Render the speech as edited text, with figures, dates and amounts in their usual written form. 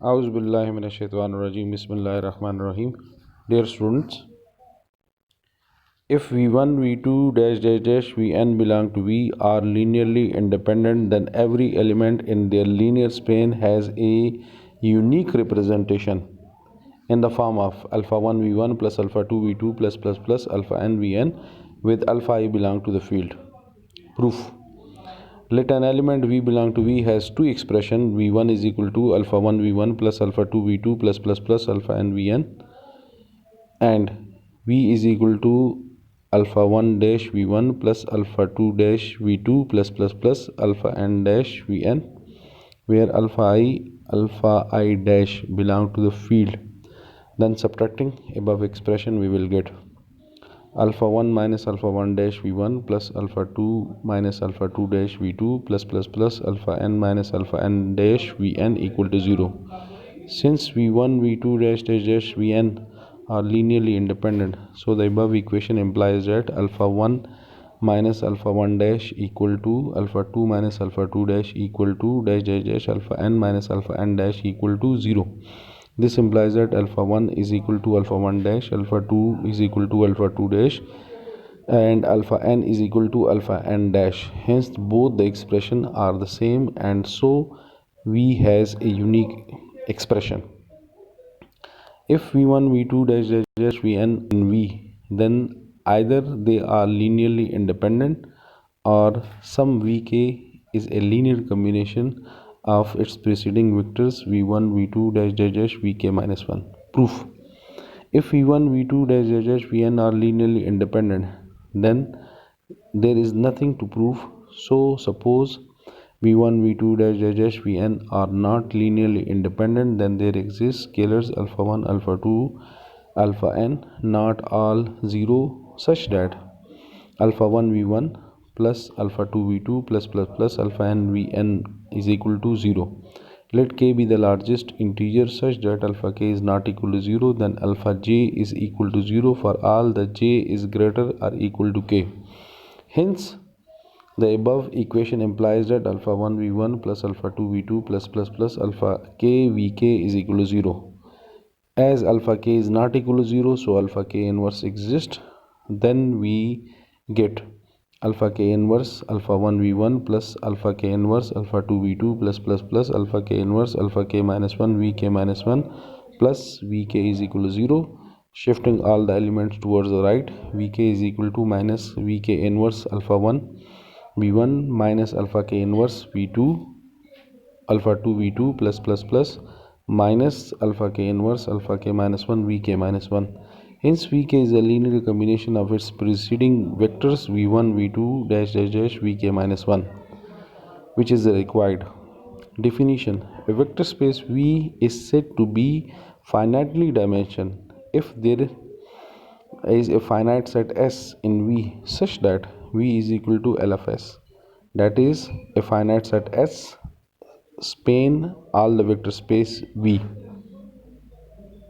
Auzubillahiminash-shaytanir-rajim. Bismillahir-rahmanir-rahim. Dear students, if V1, V2, dash, dash, dash, Vn belong to V are linearly independent, then every element in their linear span has a unique representation in the form of alpha 1 V1 plus alpha 2 V2 plus alpha n Vn with alpha I belong to the field. Proof. Let an element V belong to V has two expressions. V1 is equal to alpha 1 V1 plus alpha 2 V2 plus alpha n Vn, and V is equal to alpha 1 dash V1 plus alpha 2 dash V2 plus alpha n dash Vn, where alpha I dash belong to the field. Then subtracting above expression, we will get alpha 1 minus alpha 1 dash V1 plus alpha 2 minus alpha 2 dash V2 plus alpha n minus alpha n dash Vn equal to 0. Since V1, V2 dash dash dash Vn are linearly independent, so the above equation implies that alpha 1 minus alpha 1 dash equal to alpha 2 minus alpha 2 dash equal to dash dash dash alpha n minus alpha n dash equal to 0. This implies that alpha 1 is equal to alpha 1 dash, alpha 2 is equal to alpha 2 dash, and alpha n is equal to alpha n dash. Hence both the expression are the same, and so V has a unique expression. If V1, V2 dash dash dash Vn in V, then either they are linearly independent or some Vk is a linear combination of its preceding vectors V1, V2 dash dash dash Vk minus 1. Proof. If V1, V2 dash dash dash Vn are linearly independent, then there is nothing to prove. So suppose V1, V2 dash dash dash Vn are not linearly independent, then there exist scalars alpha 1, alpha 2, alpha n, not all 0, such that alpha 1 V1 plus alpha 2 V2 plus alpha n Vn is equal to 0. Let k be the largest integer such that alpha k is not equal to 0, then alpha j is equal to 0 for all the j is greater or equal to k. Hence, the above equation implies that alpha 1 V1 plus alpha 2 V2 plus alpha k Vk is equal to 0. As alpha k is not equal to 0, so alpha k inverse exists. Then we get alpha k inverse alpha 1 V1 plus alpha k inverse alpha 2 V2 plus alpha k inverse alpha k minus 1 Vk minus 1 plus Vk is equal to 0. Shifting all the elements towards the right, Vk is equal to minus Vk inverse alpha 1 V1 minus alpha k inverse V2 alpha 2 V2 plus minus alpha k inverse alpha k minus 1 Vk minus 1. Hence Vk is a linear combination of its preceding vectors V1, V2 dash dash dash Vk minus 1, which is the required definition. A vector space V is said to be finitely dimensioned if there is a finite set S in V such that V is equal to L of S. That is, a finite set S span all the vector space V.